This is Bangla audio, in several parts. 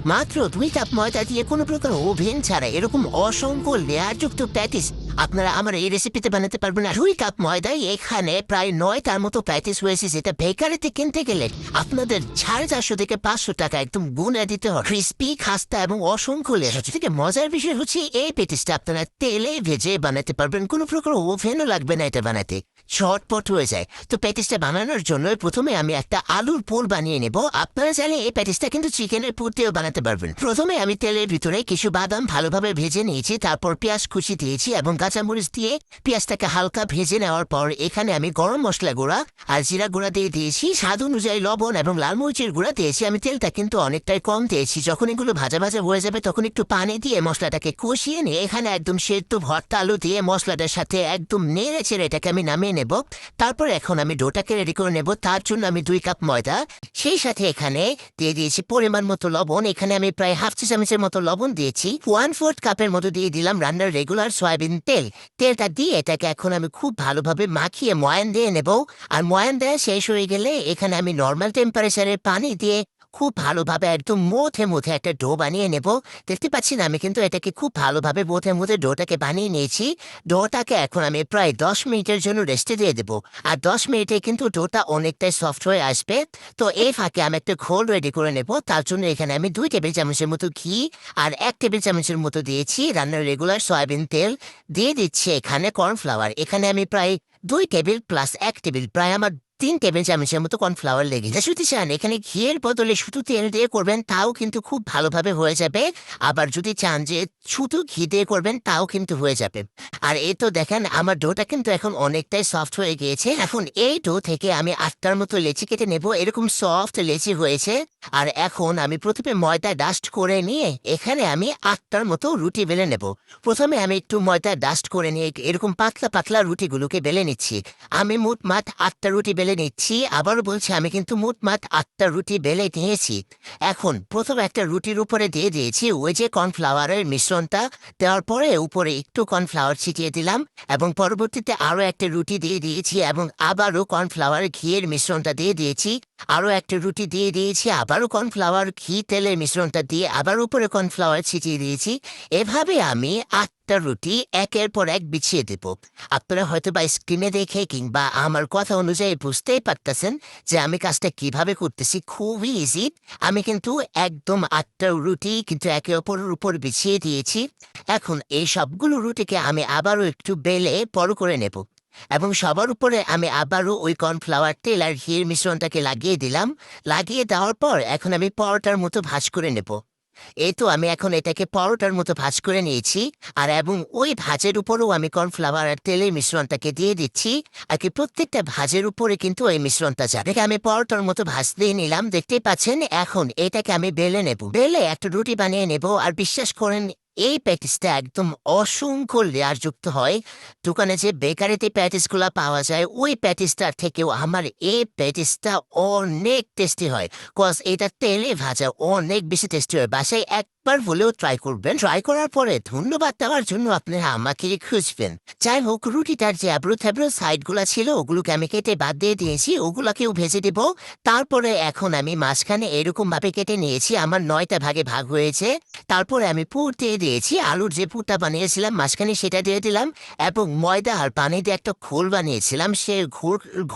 মাত্র 2 কাপ ময়দা দিয়ে কোনো প্রকার ওভেন ছাড়া এরকম অসংখ্য লেয়ারযুক্ত প্যাটিস আপনারা আমার এই রেসিপিতে বানাতে পারবেন না। 2 কাপ ময়দায় এখানে প্রায় 9টার মতো প্যাটিস হয়েছে, যেটা বেকারিতে কিনতে গেলে আপনাদের 450 থেকে 500 টাকা একদম গুণে দিতে হয়। ক্রিস্পি, খাস্তা এবং অসংখ্য লেয়ার। সবথেকে মজার বিষয় হচ্ছে এই প্যাটিসটা আপনারা তেলে ভেজে বানাতে পারবেন, কোনো প্রকার ওভেনও লাগবে না এটা বানাতে, ঝটপট হয়ে যায়। তো প্যাটিসটা বানানোর জন্য প্রথমে আমি একটা আলুর পোল বানিয়ে নেব। আপনারা চাইলে এই প্যাটিসটা কিন্তু চিকেনের পুর দিয়েও বানাতে পারবেন। প্রথমে আমি তেলের ভিতরে কিছু বাদাম ভালোভাবে ভেজে নিয়েছি, তারপর পেঁয়াজ কুচি দিয়েছি এবং কাঁচামরিচ দিয়ে পেঁয়াজটাকে হালকা ভেজে নেওয়ার পর এখানে আমি গরম মশলা গুঁড়া আর জিরা গুঁড়া দিয়ে দিয়েছি, স্বাদ অনুযায়ী লবণ এবং লাল মরিচের গুঁড়া দিয়েছি। আমি তেলটা কিন্তু অনেকটাই কম দিয়েছি। যখন এগুলো ভাজা ভাজা হয়ে যাবে তখন একটু পানি দিয়ে মশলাটাকে কষিয়ে নিয়ে এখানে একদম সেদ্ধ ভর্তা আলু দিয়ে মশলাটার সাথে একদম নেড়ে চেড়ে এটাকে আমি নামিয়ে নেব। তারপর এখন আমি ডোটাকে রেডি করে নেব। তার জন্য আমি 2 কাপ ময়দা, সেই সাথে এখানে দিয়ে দিয়েছি পরিমাণ মতো লবণ। এখানে আমি প্রায় হাফ চা চামচের মতো লবণ দিয়েছি। 1/4 কাপের মতো দিয়ে দিলাম রান্নার রেগুলার সয়াবিন তেল। তেলটা দিয়ে এটাকে এখন আমি খুব ভালোভাবে মাখিয়ে ময়ান দিয়ে নেব। আর ময়ান দেওয়া শেষ হয়ে গেলে এখানে আমি নর্মাল টেম্পারেচারের পানি দিয়ে খুব ভালোভাবে একদম মুথে মুথে একটা ডো বানিয়ে নেব। দেখতে পাচ্ছি না, আমি কিন্তু এটাকে খুব ভালোভাবে মুথে মুথে ডোটাকে বানিয়ে নিয়েছি। ডোটাকে এখন আমি প্রায় 10 মিনিটের জন্য রেস্টে দিয়ে দেবো। আর 10 মিনিটে কিন্তু ডোটা অনেকটাই সফট হয়ে আসবে। তো এই ফাঁকে আমি একটা ঘোল রেডি করে নেব। তার জন্য এখানে আমি 2 টেবিল চামচের মতো ঘি আর 1 টেবিল চামচের মতো দিয়েছি রান্নার রেগুলার সয়াবিন তেল। দিয়ে দিচ্ছি এখানে কর্নফ্লাওয়ার। এখানে আমি প্রায় 2 টেবিল প্লাস 1 টেবিল, প্রায় আমার 3 টেবিল চামচের মতো কর্নফ্লাওয়ার লেগেছে। যদি চান এখানে ঘিয়ের বদলে শুধু তেল দিয়ে করবেন তাও কিন্তু খুব ভালোভাবে হয়ে যাবে। আবার যদি চান যে শুধু ঘি দিয়ে করবেন তাও কিন্তু হয়ে যাবে। আর এই তো দেখেন আমার ডোটা কিন্তু এখন অনেকটাই সফট হয়ে গিয়েছে। এখন এই ডো থেকে আমি 8টার মতো লেচি কেটে নেব। এরকম সফট লেচি হয়েছে। আর এখন আমি প্রথমে ময়দা ডাস্ট করে নিয়ে এখানে আমি 8টার মতো রুটি বেলে নেব। প্রথমে আমি একটু ময়দা ডাস্ট করে নিয়ে এরকম পাতলা পাতলা রুটিগুলোকে বেলে নিচ্ছি। আমি মোটমাট 8টা রুটি বেলে নিচ্ছি। আবারও বলছি, আমি কিন্তু মোটমাট 8টা রুটি বেলে নিয়েছি। এখন প্রথমে একটা রুটির উপরে দিয়ে দিয়েছি ওই যে কর্নফ্লাওয়ারের মিশ্রণটা। দেওয়ার পরে উপরে একটু কর্নফ্লাওয়ার ছিটিয়ে দিলাম এবং পরবর্তীতে আরও একটা রুটি দিয়ে দিয়েছি এবং আবারও কর্নফ্লাওয়ার ঘিয়ের মিশ্রণটা দিয়ে দিয়েছি। আরও একটা রুটি দিয়ে দিয়েছি, আবারও কর্নফ্লাওয়ার ঘি তেলের মিশ্রণটা দিয়ে আবার উপরে কর্নফ্লাওয়ার ছিটিয়ে দিয়েছি। এভাবে আমি 8টা রুটি একের পর এক বিছিয়ে দেব। আপনারা হয়তো বা স্ক্রিনে দেখে কিংবা আমার কথা অনুযায়ী বুঝতেই পারতেছেন যে আমি কাজটা কিভাবে করতেছি। খুবই ইজি। আমি কিন্তু একদম 8টা রুটি কিন্তু একে অপরের উপর বিছিয়ে দিয়েছি। এখন এই সবগুলো রুটিকে আমি আবারও একটু বেলে বড় করে নেব এবং সবার উপরে আমি আবারও ওই কর্নফ্লাওয়ার তেল আর ঘিয়ের মিশ্রণটাকে লাগিয়ে দিলাম। লাগিয়ে দেওয়ার পর এখন আমি পরোটার মতো ভাঁজ করে নেব। এই তো আমি এখন এটাকে পরোটার মতো ভাঁজ করে নিয়েছি। আর এবং ওই ভাঁজের উপরেও আমি কর্নফ্লাওয়ার আর তেলের মিশ্রণটাকে দিয়ে দিচ্ছি। আর কি প্রত্যেকটা ভাঁজের উপরে কিন্তু এই মিশ্রণটা যাবে। আমি পরোটার মতো ভাঁজ দিয়ে নিলাম, দেখতেই পাচ্ছেন। এখন এটাকে আমি বেলে নেব, বেলে একটা রুটি বানিয়ে নেব। আর বিশ্বাস করেন এই প্যাটিসটা একদম অসংখ্য লেয়ারযুক্ত হয়। দোকানে যে বেকারিতে প্যাটিসগুলো পাওয়া যায় ওই প্যাটিসটার থেকেও আমার এই প্যাটিসটা অনেক টেস্টি হয়। কজ এটা তেলে ভাজা অনেক বেশি টেস্টি হয়। বাসায় একবার হলেও ট্রাই করবেন। ট্রাই করার পরে ধন্যবাদ দেওয়ার জন্য আপনারা আমাকে খুঁজবেন। যাই হোক, রুটিটার যে আবরু থাবরু সাইডগুলো ছিল ওগুলোকে আমি কেটে বাদ দিয়ে দিয়েছি, ওগুলোকেও ভেজে দেব। তারপরে এখন আমি মাঝখানে এরকমভাবে কেটে নিয়েছি, আমার 9টা ভাগে ভাগ হয়েছে। তারপরে আমি পুর দিয়ে দিয়েছি, আলুর যে পুরটা বানিয়েছিলাম মাঝখানে সেটা দিয়ে দিলাম এবং ময়দা আর পানি দিয়ে একটা ঘোল বানিয়েছিলাম, সেই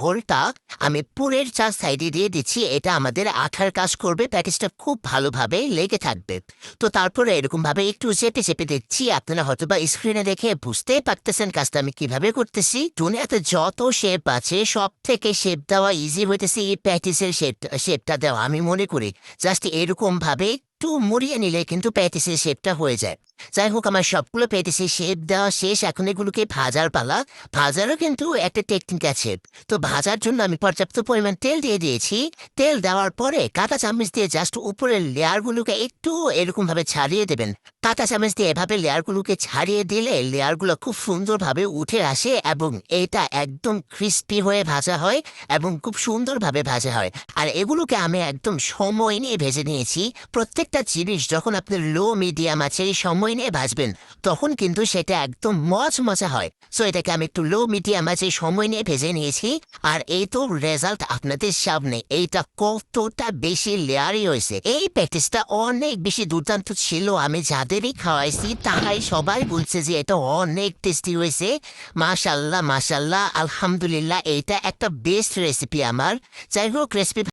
ঘোলটা আমি পুরের 4 সাইডে দিয়ে দিচ্ছি। এটা আমাদের আঠার কাজ করবে, প্যাটিসটা খুব ভালোভাবে লেগে থাকবে। তো তারপরে এরকমভাবে একটু চেপে চেপে দিচ্ছি। আপনারা হয়তো বা স্ক্রিনে দেখে বুঝতেই পারতেছেন কাজটা আমি কিভাবে করতেছি। দুনিয়াতে যত শেপ আছে সব থেকে শেপ দেওয়া ইজি হইতেছে এই প্যাটিসের শেপটা দেওয়া। আমি মনে করি জাস্ট এরকমভাবে একটু মুড়িয়ে নিলে কিন্তু প্যাটিসের শেপটা হয়ে যায়। যাই হোক, আমার সবগুলো প্যাটিসের শেপ দেওয়া শেষ। এখন এগুলোকে ভাজার পালা। ভাজারও কিন্তু একটা টেকনিক আছে। তো ভাজার জন্য আমি পর্যাপ্ত পরিমাণ তেল দিয়ে দিয়েছি। তেল দেওয়ার পরে কাঁটা চামচ দিয়ে জাস্ট উপরের লেয়ারগুলোকে একটু এরকমভাবে ছাড়িয়ে দেবেন। কাঁটা চামচ দিয়ে এভাবে লেয়ারগুলোকে ছাড়িয়ে দিলে লেয়ারগুলো খুব সুন্দরভাবে উঠে আসে এবং এটা একদম ক্রিস্পি হয়ে ভাজা হয় এবং খুব সুন্দরভাবে ভাজা হয়। আর এগুলোকে আমি একদম সময় নিয়ে ভেজে নিয়েছি। প্রত্যেকটা জিনিস যখন আপনার লো মিডিয়াম আছে এই সময় সময় নিয়ে ভাজবেন, তখন কিন্তু সেটা একদম মজা হয়। সো এটাকে আমি একটু লো মিডিয়াম আছে সময় নিয়ে ভেজে নিয়েছি। আর এই তো রেজাল্ট আপনাদের সামনে, এইটা কতটা বেশি লেয়ারি হয়েছে। এই প্যাটিসটা অনেক বেশি দুর্দান্ত ছিল, আমি যাদেরই খাওয়াইছি তারাই সবাই বলছে যে এটা অনেক টেস্টি হয়েছে। মাশাল্লাহ মাশাল্লাহ, আলহামদুলিল্লাহ, এইটা একটা বেস্ট রেসিপি আমার। যাই হোক, রেসিপি